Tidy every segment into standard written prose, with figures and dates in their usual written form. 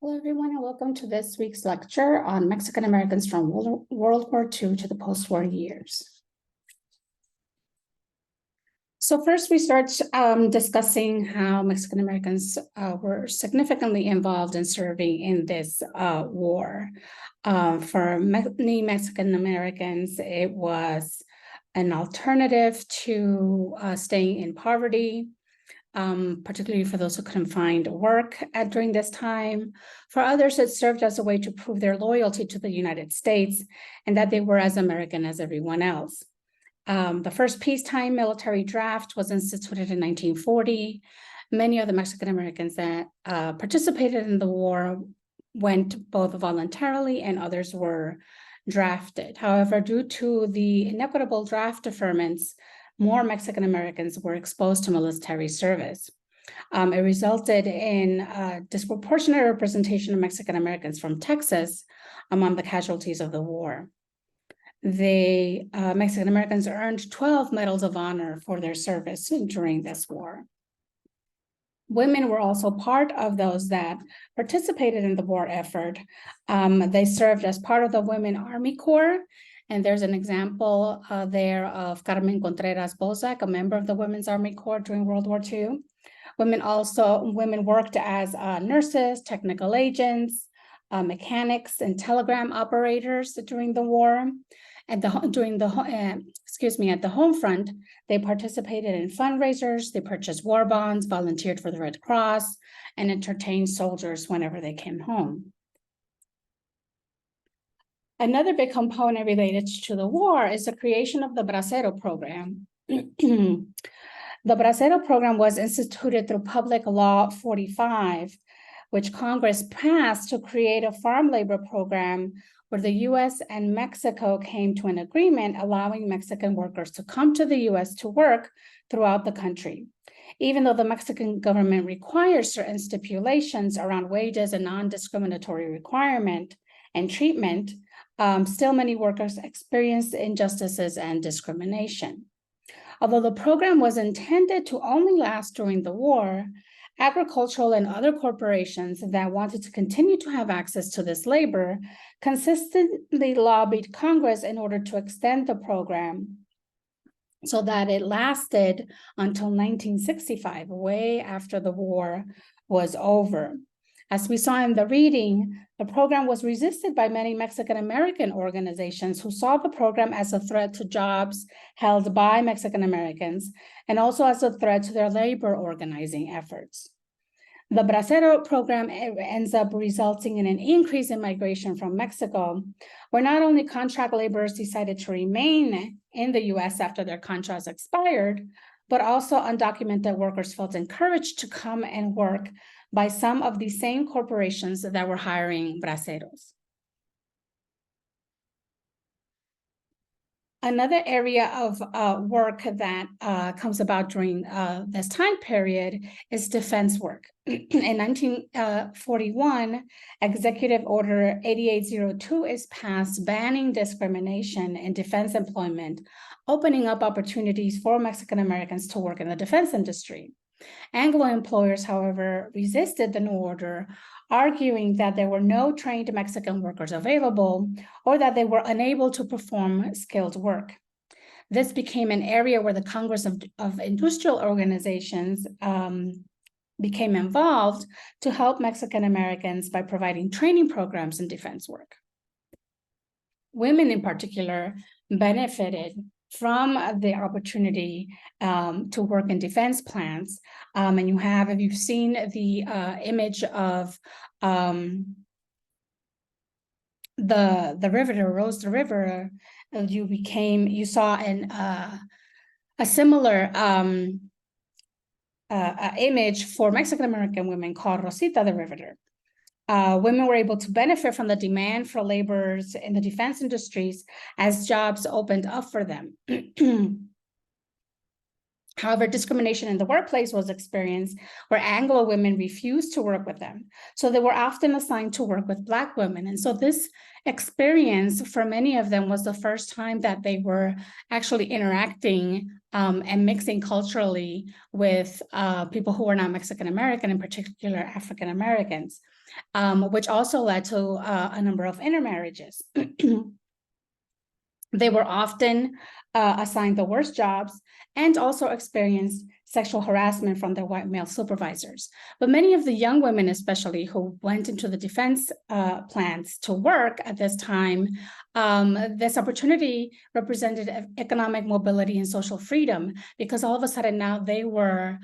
Hello, everyone, and welcome to this week's lecture on Mexican Americans from World War II to the post-war years. So first, we start discussing how Mexican Americans were significantly involved in serving in this war. For many Mexican Americans, it was an alternative to staying in poverty. Particularly for those who couldn't find work during this time. For others, it served as a way to prove their loyalty to the United States and that they were as American as everyone else. The first peacetime military draft was instituted in 1940. Many of the Mexican Americans that participated in the war went both voluntarily and others were drafted. However, due to the inequitable draft deferments, more Mexican Americans were exposed to military service. It resulted in a disproportionate representation of Mexican Americans from Texas among the casualties of the war. The Mexican Americans earned 12 medals of honor for their service during this war. Women were also part of those that participated in the war effort. They served as part of the Women Army Corps. And there's an example there of Carmen Contreras Bozak, a member of the Women's Army Corps during World War II. Women worked as nurses, technical agents, mechanics, and telegram operators during the war. At the home front, they participated in fundraisers, they purchased war bonds, volunteered for the Red Cross, and entertained soldiers whenever they came home. Another big component related to the war is the creation of the Bracero program. The Bracero program was instituted through Public Law 45, which Congress passed to create a farm labor program where the U.S. and Mexico came to an agreement allowing Mexican workers to come to the U.S. to work throughout the country. Even though the Mexican government requires certain stipulations around wages and non-discriminatory requirement and treatment, still many workers experienced injustices and discrimination. Although the program was intended to only last during the war, agricultural and other corporations that wanted to continue to have access to this labor consistently lobbied Congress in order to extend the program so that it lasted until 1965, way after the war was over. As we saw in the reading, the program was resisted by many Mexican American organizations who saw the program as a threat to jobs held by Mexican Americans and also as a threat to their labor organizing efforts. The Bracero program ends up resulting in an increase in migration from Mexico, where not only contract laborers decided to remain in the US after their contracts expired, but also undocumented workers felt encouraged to come and work by some of the same corporations that were hiring braceros. Another area of work that comes about during this time period is defense work. In 1941, Executive Order 8802 is passed banning discrimination in defense employment, opening up opportunities for Mexican Americans to work in the defense industry. Anglo employers, however, resisted the new order, arguing that there were no trained Mexican workers available or that they were unable to perform skilled work. This became an area where the Congress of Industrial Organizations became involved to help Mexican Americans by providing training programs in defense work. Women in particular benefited from the opportunity to work in defense plants. And if you've seen the image of the riveter, Rose the River, you saw a similar image for Mexican American women called Rosita the Riveter. Women were able to benefit from the demand for laborers in the defense industries as jobs opened up for them. However, discrimination in the workplace was experienced where Anglo women refused to work with them. So they were often assigned to work with Black women. And so this experience for many of them was the first time that they were actually interacting and mixing culturally with people who were not Mexican-American, in particular African-Americans, which also led to a number of intermarriages. They were often assigned the worst jobs and also experienced sexual harassment from their white male supervisors. But many of the young women, especially who went into the defense plants to work at this time, this opportunity represented economic mobility and social freedom, because all of a sudden now they were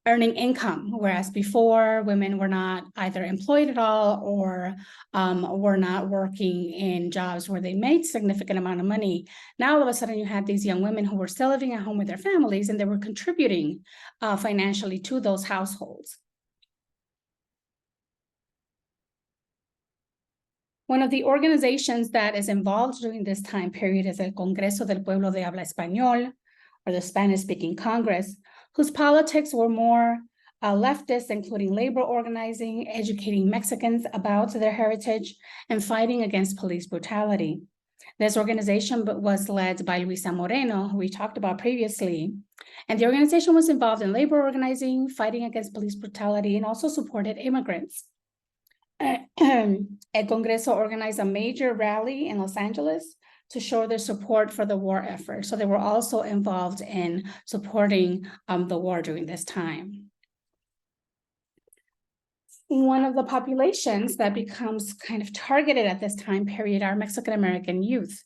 earning income, whereas before women were not either employed at all or were not working in jobs where they made significant amount of money. Now all of a sudden you had these young women who were still living at home with their families, and they were contributing financially to those households. One of the organizations that is involved during this time period is el Congreso del Pueblo de Habla Español, or the Spanish-speaking Congress, whose politics were more leftist, including labor organizing, educating Mexicans about their heritage, and fighting against police brutality. This organization was led by Luisa Moreno, who we talked about previously. And the organization was involved in labor organizing, fighting against police brutality, and also supported immigrants. El Congreso organized a major rally in Los Angeles to show their support for the war effort. So they were also involved in supporting the war during this time. One of the populations that becomes kind of targeted at this time period are Mexican-American youth.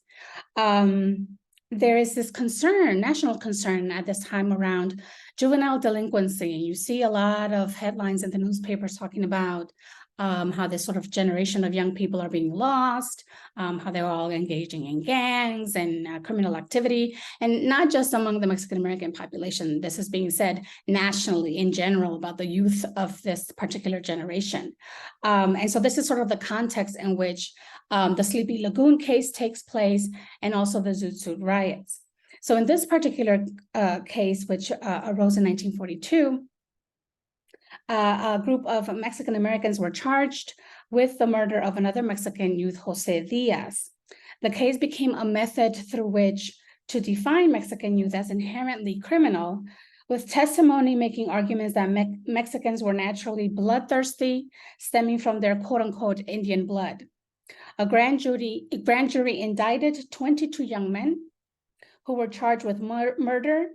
There is this concern, national concern at this time around juvenile delinquency. And you see a lot of headlines in the newspapers talking about how this sort of generation of young people are being lost, how they're all engaging in gangs and criminal activity, and not just among the Mexican-American population. This is being said nationally in general about the youth of this particular generation. And so this is sort of the context in which the Sleepy Lagoon case takes place, and also the Zoot Suit riots. So in this particular case, which arose in 1942, a group of Mexican Americans were charged with the murder of another Mexican youth, Jose Diaz. The case became a method through which to define Mexican youth as inherently criminal, with testimony making arguments that Mexicans were naturally bloodthirsty, stemming from their quote-unquote Indian blood. A grand jury indicted 22 young men who were charged with murder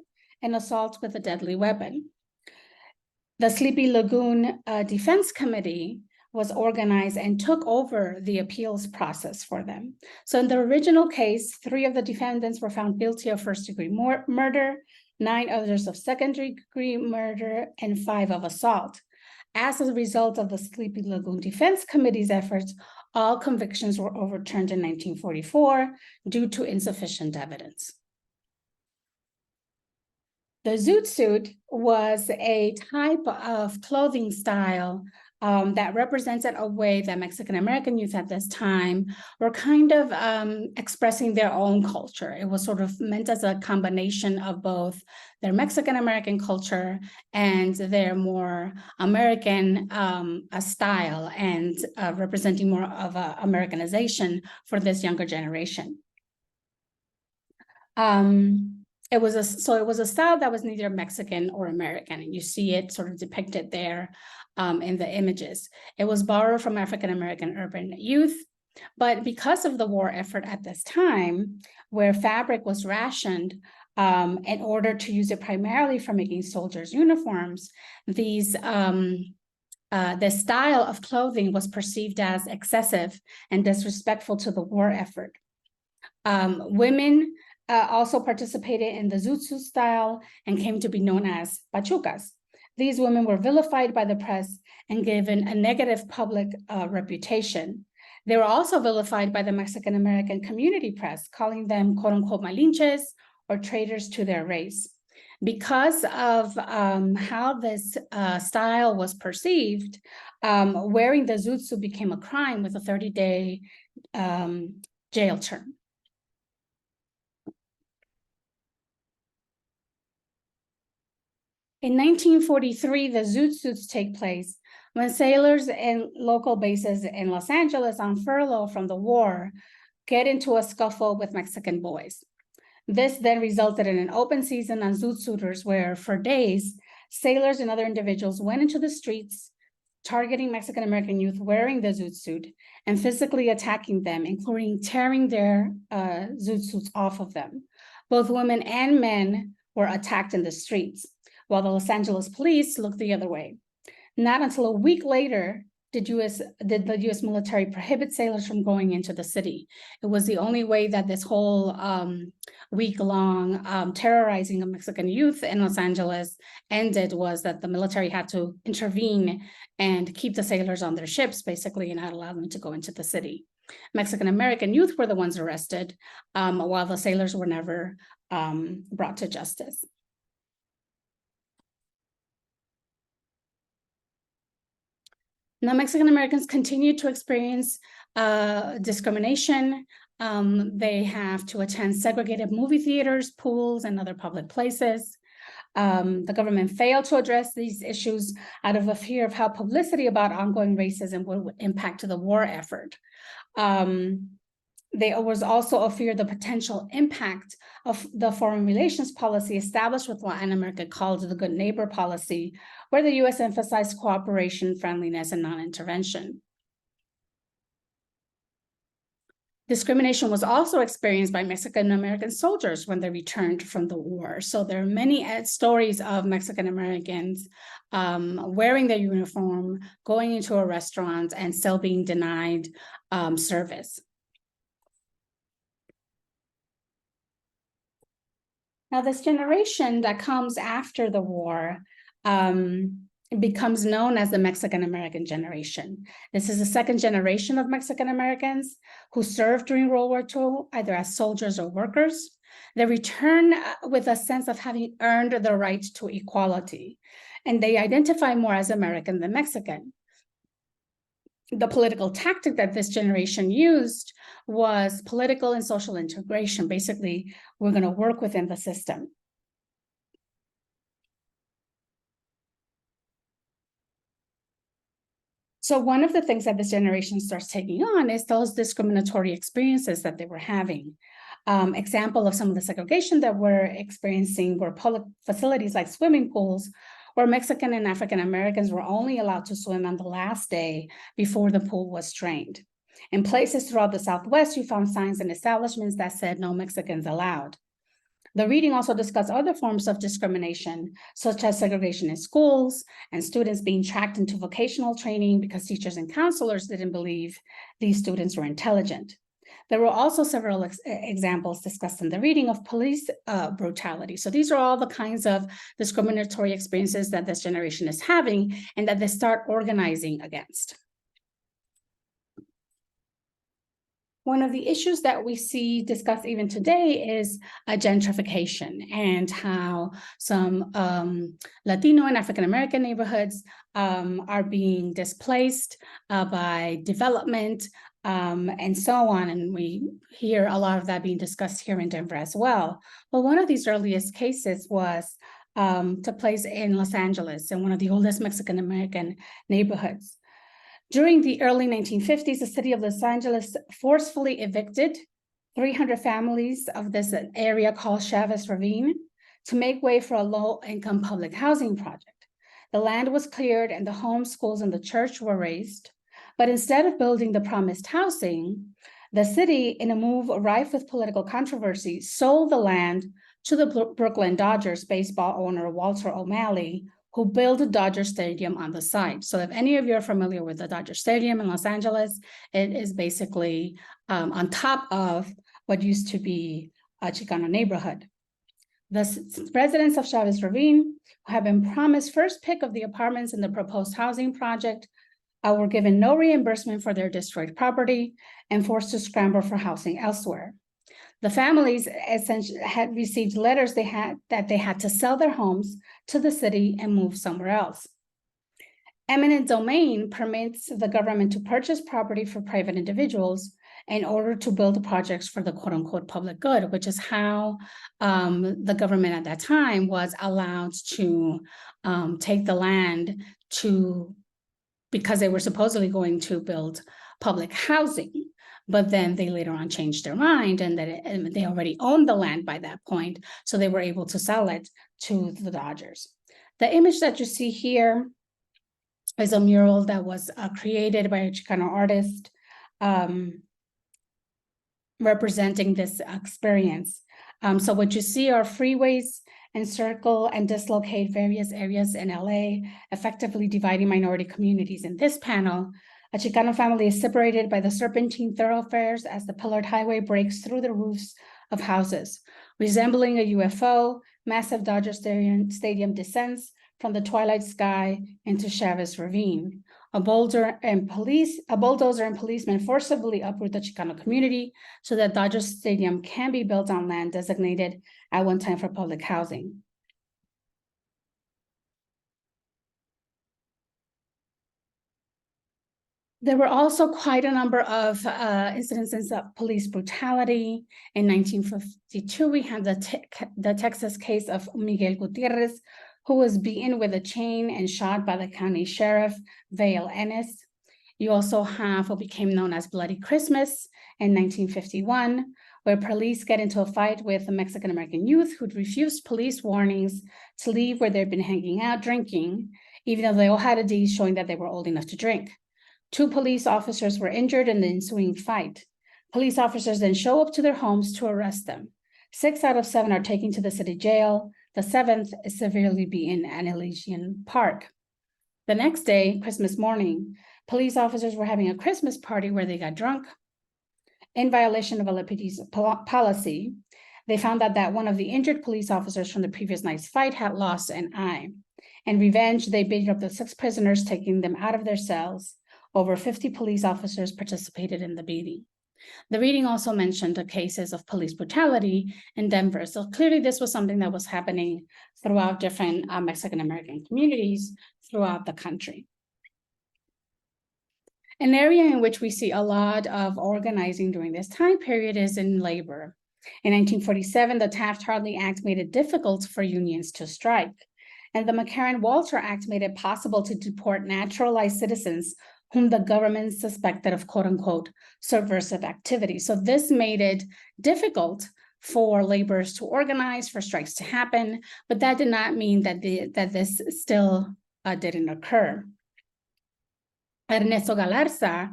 and assault with a deadly weapon. The Sleepy Lagoon Defense Committee was organized and took over the appeals process for them. So in the original case, 3 of the defendants were found guilty of first-degree murder, 9 others of second-degree murder, and 5 of assault. As a result of the Sleepy Lagoon Defense Committee's efforts, all convictions were overturned in 1944 due to insufficient evidence. The zoot suit was a type of clothing style that represented a way that Mexican-American youth at this time were kind of expressing their own culture. It was sort of meant as a combination of both their Mexican-American culture and their more American style, and representing more of a Americanization for this younger generation. It was a style that was neither Mexican or American, and you see it sort of depicted there in the images. It was borrowed from African-American urban youth, but because of the war effort at this time, where fabric was rationed in order to use it primarily for making soldiers' uniforms, the style of clothing was perceived as excessive and disrespectful to the war effort. Women also participated in the zoot suit style and came to be known as pachucas. These women were vilified by the press and given a negative public reputation. They were also vilified by the Mexican-American community press, calling them quote-unquote malinches or traitors to their race. Because of how this style was perceived, wearing the zoot suit became a crime with a 30-day jail term. In 1943, the zoot suits take place when sailors in local bases in Los Angeles on furlough from the war get into a scuffle with Mexican boys. This then resulted in an open season on zoot suiters where for days, sailors and other individuals went into the streets, targeting Mexican-American youth wearing the zoot suit and physically attacking them, including tearing their zoot suits off of them. Both women and men were attacked in the streets, while the Los Angeles police looked the other way. Not until a week later did the U.S. military prohibit sailors from going into the city. It was the only way that this whole week-long terrorizing of Mexican youth in Los Angeles ended, was that the military had to intervene and keep the sailors on their ships, basically, and not allow them to go into the city. Mexican-American youth were the ones arrested, while the sailors were never brought to justice. Now, Mexican Americans continue to experience discrimination. They have to attend segregated movie theaters, pools, and other public places. The government failed to address these issues out of a fear of how publicity about ongoing racism would impact the war effort. There was also a fear of the potential impact of the foreign relations policy established with Latin America called the Good Neighbor Policy, where the U.S. emphasized cooperation, friendliness, and non-intervention. Discrimination was also experienced by Mexican-American soldiers when they returned from the war. So there are many stories of Mexican-Americans wearing their uniform, going into a restaurant, and still being denied service. Now, this generation that comes after the war becomes known as the Mexican-American generation. This is the second generation of Mexican-Americans who served during World War II, either as soldiers or workers. They return with a sense of having earned the right to equality, and they identify more as American than Mexican. The political tactic that this generation used was political and social integration. Basically, we're going to work within the system. So one of the things that this generation starts taking on is those discriminatory experiences that they were having. Example of some of the segregation that we're experiencing were public facilities like swimming pools, where Mexican and African Americans were only allowed to swim on the last day before the pool was drained. In places throughout the Southwest, you found signs and establishments that said no Mexicans allowed. The reading also discussed other forms of discrimination, such as segregation in schools and students being tracked into vocational training because teachers and counselors didn't believe these students were intelligent. There were also several examples discussed in the reading of police brutality. So these are all the kinds of discriminatory experiences that this generation is having and that they start organizing against. One of the issues that we see discussed even today is gentrification and how some Latino and African-American neighborhoods are being displaced by development and so on. And we hear a lot of that being discussed here in Denver as well. But one of these earliest cases took place in Los Angeles, in one of the oldest Mexican-American neighborhoods. During the early 1950s, the city of Los Angeles forcefully evicted 300 families of this area called Chavez Ravine to make way for a low-income public housing project. The land was cleared and the homes, schools, and the church were raised. But instead of building the promised housing, the city, in a move rife with political controversy, sold the land to the Brooklyn Dodgers baseball owner Walter O'Malley, who built Dodger Stadium on the site. So if any of you are familiar with the Dodger Stadium in Los Angeles, it is basically on top of what used to be a Chicano neighborhood. The residents of Chavez Ravine, who have been promised first pick of the apartments in the proposed housing project, were given no reimbursement for their destroyed property and forced to scramble for housing elsewhere. The families essentially had received letters that they had to sell their homes to the city and move somewhere else. Eminent domain permits the government to purchase property for private individuals in order to build projects for the quote-unquote public good, which is how the government at that time was allowed to take the land because they were supposedly going to build public housing. but then they later on changed their mind and that they already owned the land by that point, so they were able to sell it to the Dodgers. The image that you see here is a mural that was created by a Chicano artist representing this experience. So what you see are freeways encircle and dislocate various areas in LA, effectively dividing minority communities. In this panel, a Chicano family is separated by the serpentine thoroughfares as the pillared highway breaks through the roofs of houses. Resembling a UFO, massive Dodger Stadium descends from the twilight sky into Chavez Ravine. A bulldozer and policemen forcibly uproot the Chicano community so that Dodger Stadium can be built on land designated at one time for public housing. There were also quite a number of incidences of police brutality. In 1952, we had the Texas case of Miguel Gutierrez, who was beaten with a chain and shot by the county sheriff, Vail Ennis. You also have what became known as Bloody Christmas in 1951, where police get into a fight with a Mexican-American youth who'd refused police warnings to leave where they'd been hanging out drinking, even though they all had IDs showing that they were old enough to drink. 2 police officers were injured in the ensuing fight. Police officers then show up to their homes to arrest them. 6 out of 7 are taken to the city jail. The 7th is severely beaten at Elysian Park. The next day, Christmas morning, police officers were having a Christmas party where they got drunk. In violation of LAPD's policy, they found out that one of the injured police officers from the previous night's fight had lost an eye. In revenge, they beat up the 6 prisoners, taking them out of their cells. Over 50 police officers participated in the beating. The reading also mentioned the cases of police brutality in Denver. So clearly this was something that was happening throughout different Mexican-American communities throughout the country. An area in which we see a lot of organizing during this time period is in labor. In 1947, the Taft-Hartley Act made it difficult for unions to strike. And the McCarran-Walter Act made it possible to deport naturalized citizens whom the government suspected of quote unquote subversive activity. So this made it difficult for laborers to organize, for strikes to happen, but that did not mean that this still didn't occur. Ernesto Galarza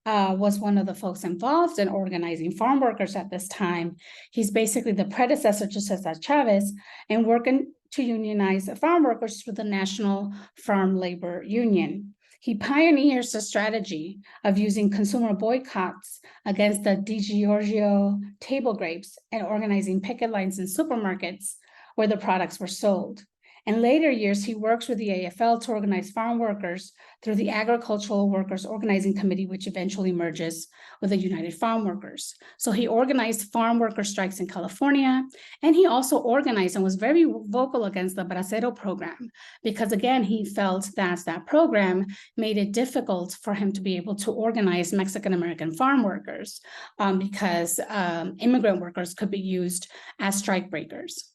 was one of the folks involved in organizing farm workers at this time. He's basically the predecessor to Cesar Chavez and working to unionize farm workers through the National Farm Labor Union. He pioneers the strategy of using consumer boycotts against the DiGiorgio table grapes and organizing picket lines in supermarkets where the products were sold. In later years, he works with the AFL to organize farm workers through the Agricultural Workers Organizing Committee, which eventually merges with the United Farm Workers. So he organized farm worker strikes in California, and he also organized and was very vocal against the Bracero program, because again, he felt that that program made it difficult for him to be able to organize Mexican-American farm workers because immigrant workers could be used as strike breakers.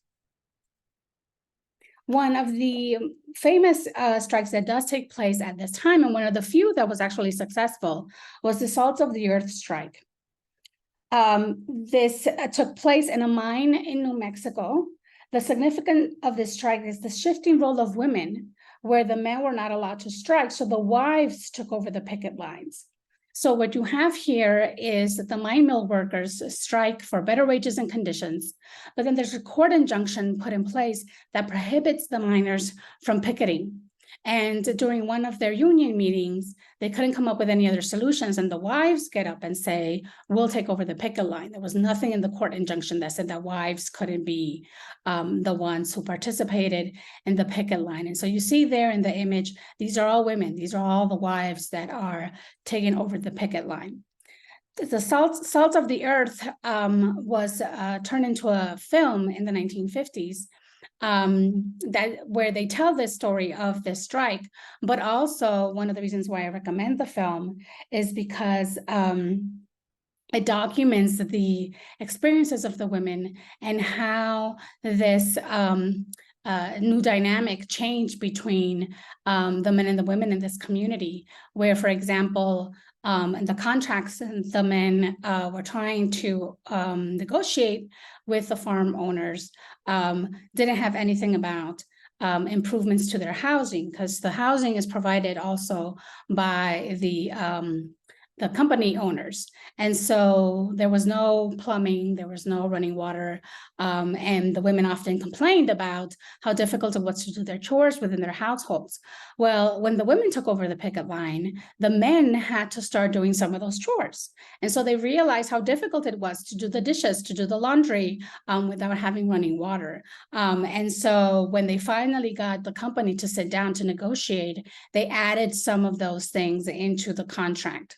One of the famous strikes that does take place at this time, and one of the few that was actually successful, was the Salt of the Earth strike. This took place in a mine in New Mexico. The significance of this strike is the shifting role of women, where the men were not allowed to strike, so the wives took over the picket lines. So what you have here is that the mine mill workers strike for better wages and conditions, but then there's a court injunction put in place that prohibits the miners from picketing. And during one of their union meetings, they couldn't come up with any other solutions. And the wives get up and say, we'll take over the picket line. There was nothing in the court injunction that said that wives couldn't be the ones who participated in the picket line. And so you see there in the image, these are all women. These are all the wives that are taking over the picket line. The Salt of the Earth was turned into a film in the 1950s. Where they tell this story of this strike, but also one of the reasons why I recommend the film is because it documents the experiences of the women and how this new dynamic change between the men and the women in this community, where, for example, in the contracts, the men were trying to negotiate with the farm owners, didn't have anything about improvements to their housing, because the housing is provided also by the company owners. And so there was no plumbing, there was no running water. And the women often complained about how difficult it was to do their chores within their households. Well, when the women took over the picket line, the men had to start doing some of those chores. And so they realized how difficult it was to do the dishes, to do the laundry without having running water. And so when they finally got the company to sit down to negotiate, they added some of those things into the contract.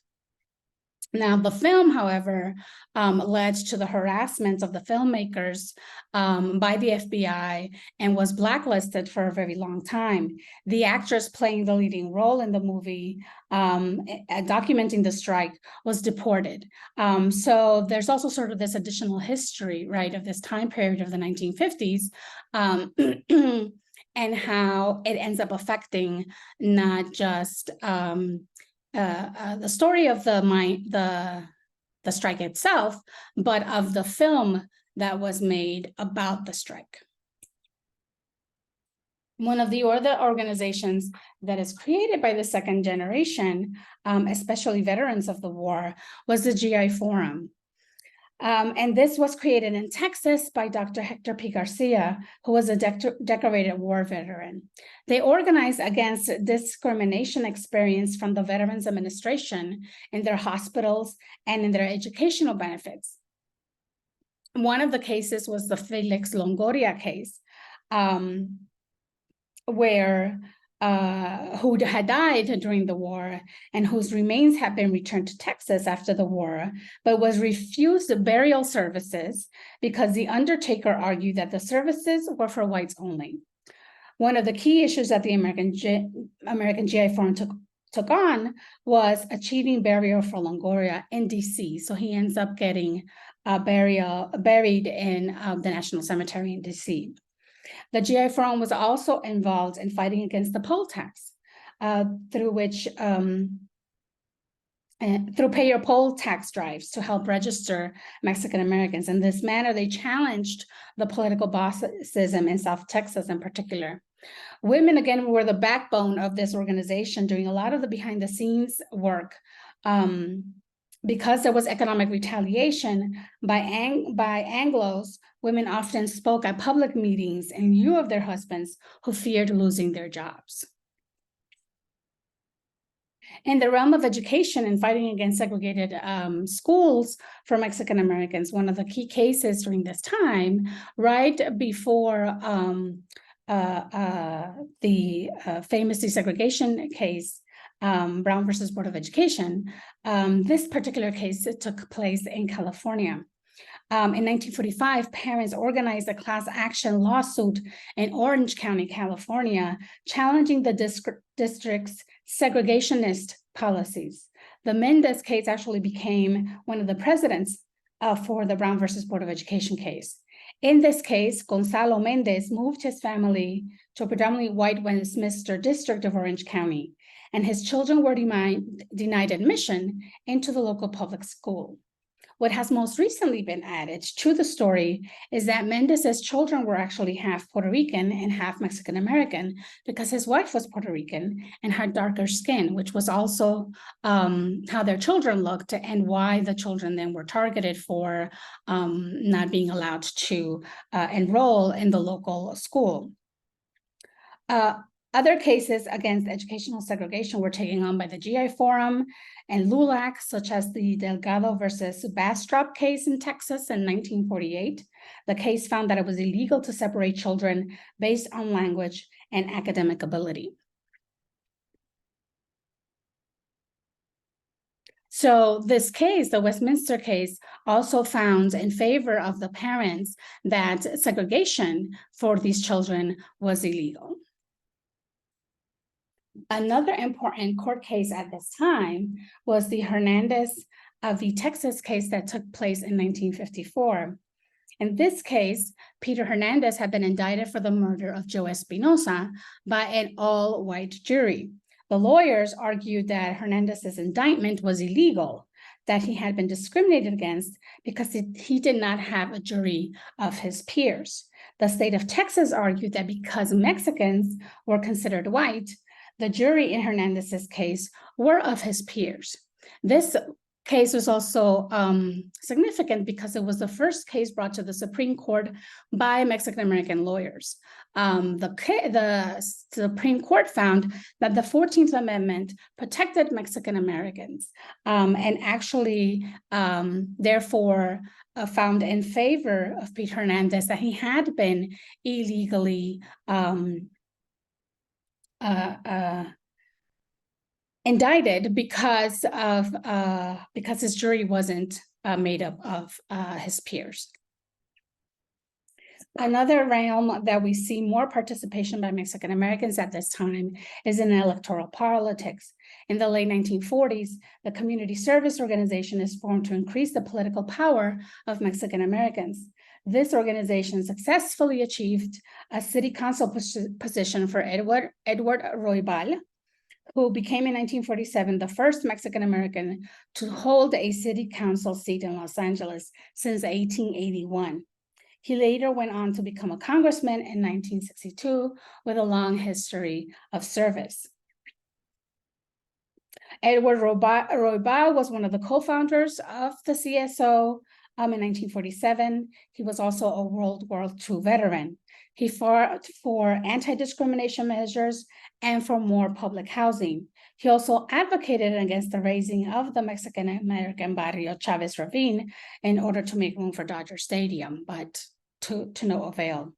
Now, the film, however, led to the harassment of the filmmakers by the FBI and was blacklisted for a very long time. The actress playing the leading role in the movie, documenting the strike, was deported. So there's also sort of this additional history, right, of this time period of the 1950s. And how it ends up affecting not just the story of the strike itself, but of the film that was made about the strike. One of the other organizations that is created by the second generation, especially veterans of the war, was the GI Forum. And this was created in Texas by Dr. Hector P. Garcia, who was a decorated war veteran. They organized against discrimination experienced from the Veterans Administration in their hospitals and in their educational benefits. One of the cases was the Felix Longoria case, where who had died during the war and whose remains had been returned to Texas after the war, but was refused burial services because the undertaker argued that the services were for whites only. One of the key issues that the American GI Forum took on was achieving burial for Longoria in DC. So he ends up getting buried in the National Cemetery in DC. The GI Forum was also involved in fighting against the poll tax, through pay your poll tax drives to help register Mexican Americans. In this manner, they challenged the political bossism in South Texas in particular. Women, again, were the backbone of this organization, doing a lot of the behind the scenes work. Because there was economic retaliation by Anglos, women often spoke at public meetings in lieu of their husbands who feared losing their jobs. In the realm of education and fighting against segregated schools for Mexican Americans, one of the key cases during this time, right before the famous desegregation case, Brown versus Board of Education, this particular case took place in California. In 1945, parents organized a class action lawsuit in Orange County, California, challenging the district's segregationist policies. The Mendez case actually became one of the precedents for the Brown versus Board of Education case. In this case, Gonzalo Mendez moved his family to a predominantly white Westminster district of Orange County, and his children were denied admission into the local public school. What has most recently been added to the story is that Mendez's children were actually half Puerto Rican and half Mexican American, because his wife was Puerto Rican and had darker skin, which was also how their children looked and why the children then were targeted for not being allowed to enroll in the local school. Other cases against educational segregation were taken on by the GI Forum and LULAC, such as the Delgado versus Bastrop case in Texas in 1948. The case found that it was illegal to separate children based on language and academic ability. So this case, the Westminster case, also found in favor of the parents that segregation for these children was illegal. Another important court case at this time was the Hernandez v. Texas case that took place in 1954. In this case, Peter Hernandez had been indicted for the murder of Joe Espinosa by an all-white jury. The lawyers argued that Hernandez's indictment was illegal, that he had been discriminated against because he did not have a jury of his peers. The state of Texas argued that because Mexicans were considered white, the jury in Hernandez's case were of his peers. This case was also significant because it was the first case brought to the Supreme Court by Mexican-American lawyers. The Supreme Court found that the 14th Amendment protected Mexican-Americans and actually, therefore, found in favor of Peter Hernandez that he had been illegally indicted because his jury wasn't made up of his peers. Another realm that we see more participation by Mexican Americans at this time is in electoral politics. In the late 1940s, the Community Service Organization is formed to increase the political power of Mexican Americans. This organization successfully achieved a city council position for Edward Roybal, who became in 1947 the first Mexican American to hold a city council seat in Los Angeles since 1881. He later went on to become a congressman in 1962 with a long history of service. Edward Roybal was one of the co-founders of the CSO in 1947. He was also a World War II veteran. He fought for anti-discrimination measures and for more public housing. He also advocated against the raising of the Mexican-American barrio Chavez Ravine in order to make room for Dodger Stadium, but to no avail.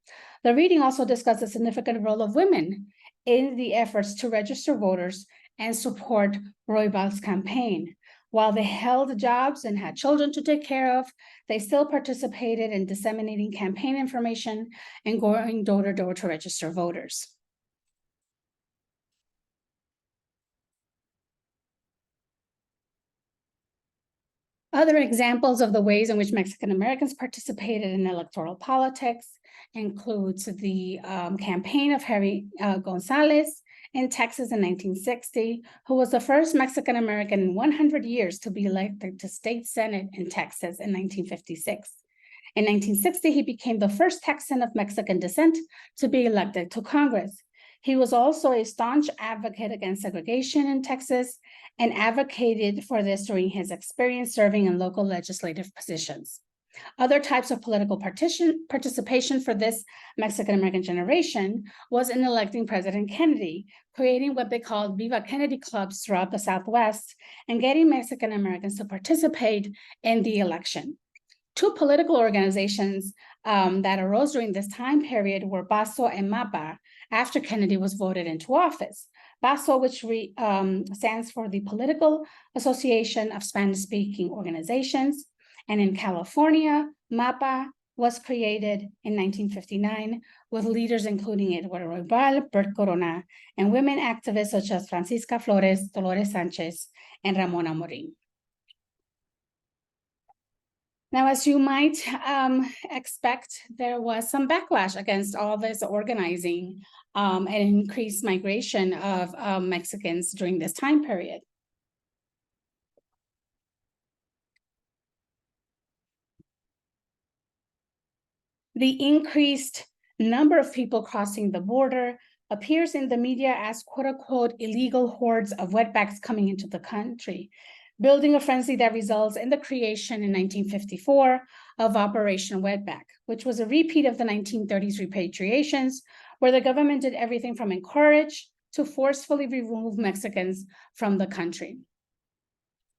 The reading also discussed the significant role of women in the efforts to register voters and support Roybal's campaign. While they held jobs and had children to take care of, they still participated in disseminating campaign information and going door to door to register voters. Other examples of the ways in which Mexican Americans participated in electoral politics includes the campaign of Harry Gonzalez in Texas in 1960, who was the first Mexican American in 100 years to be elected to state senate in Texas in 1956. In 1960, he became the first Texan of Mexican descent to be elected to Congress. He was also a staunch advocate against segregation in Texas and advocated for this during his experience serving in local legislative positions. Other types of political participation for this Mexican-American generation was in electing President Kennedy, creating what they called Viva Kennedy clubs throughout the Southwest, and getting Mexican-Americans to participate in the election. Two political organizations that arose during this time period were BASO and MAPA, after Kennedy was voted into office. BASO, which stands for the Political Association of Spanish-Speaking Organizations, and in California, MAPA was created in 1959 with leaders including Edward Roybal, Bert Corona, and women activists such as Francisca Flores, Dolores Sanchez, and Ramona Morin. Now, as you might expect, there was some backlash against all this organizing and increased migration of Mexicans during this time period. The increased number of people crossing the border appears in the media as quote-unquote illegal hordes of wetbacks coming into the country, building a frenzy that results in the creation in 1954 of Operation Wetback, which was a repeat of the 1930s repatriations, where the government did everything from encourage to forcefully remove Mexicans from the country.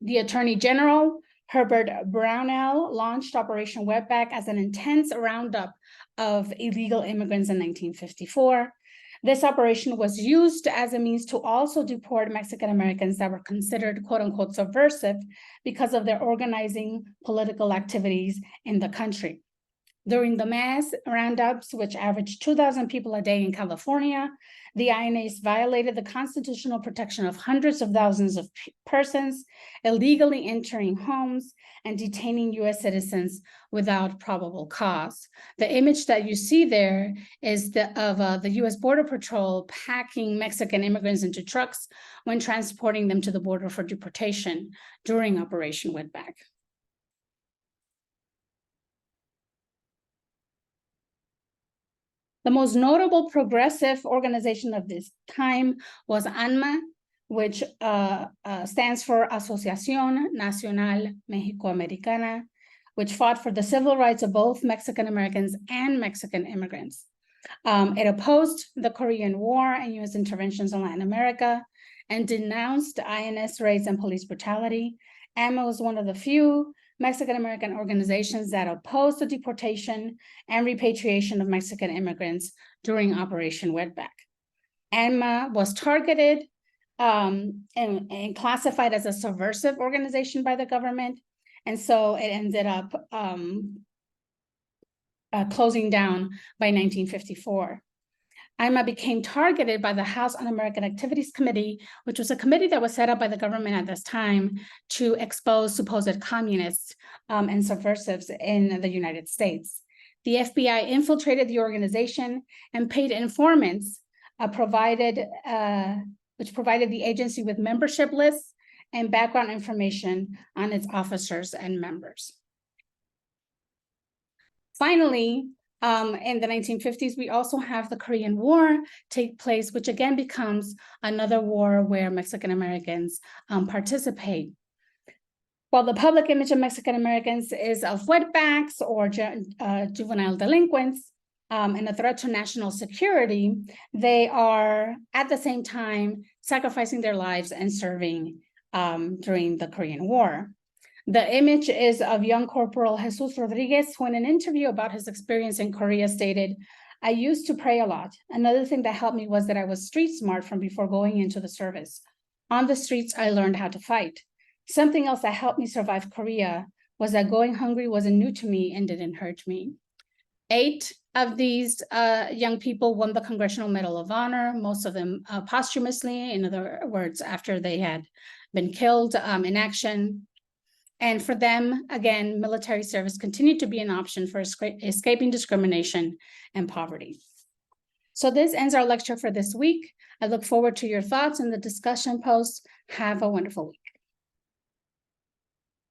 The Attorney General, Herbert Brownell, launched Operation Wetback as an intense roundup of illegal immigrants in 1954. This operation was used as a means to also deport Mexican Americans that were considered quote unquote subversive because of their organizing political activities in the country. During the mass roundups, which averaged 2,000 people a day in California, the INAs violated the constitutional protection of hundreds of thousands of persons, illegally entering homes and detaining U.S. citizens without probable cause. The image that you see there is of the U.S. Border Patrol packing Mexican immigrants into trucks when transporting them to the border for deportation during Operation Wetback. The most notable progressive organization of this time was ANMA, which stands for Asociación Nacional Mexicoamericana, which fought for the civil rights of both Mexican Americans and Mexican immigrants. It opposed the Korean War and U.S. interventions in Latin America and denounced INS raids and police brutality. ANMA was one of the few Mexican-American organizations that opposed the deportation and repatriation of Mexican immigrants during Operation Wetback. ANMA was targeted and classified as a subversive organization by the government, and so it ended up closing down by 1954. ANMA became targeted by the House Un-American Activities Committee, which was a committee that was set up by the government at this time to expose supposed communists and subversives in the United States. The FBI infiltrated the organization and paid informants, which provided the agency with membership lists and background information on its officers and members. Finally, in the 1950s, we also have the Korean War take place, which again becomes another war where Mexican Americans participate. While the public image of Mexican Americans is of wetbacks or juvenile delinquents and a threat to national security, they are at the same time sacrificing their lives and serving during the Korean War. The image is of young Corporal Jesus Rodriguez, who in an interview about his experience in Korea stated, "I used to pray a lot. Another thing that helped me was that I was street smart from before going into the service. On the streets, I learned how to fight. Something else that helped me survive Korea was that going hungry wasn't new to me and didn't hurt me." 8 of these young people won the Congressional Medal of Honor, most of them posthumously, in other words, after they had been killed in action. And for them, again, military service continued to be an option for escaping discrimination and poverty. So this ends our lecture for this week. I look forward to your thoughts in the discussion post. Have a wonderful week.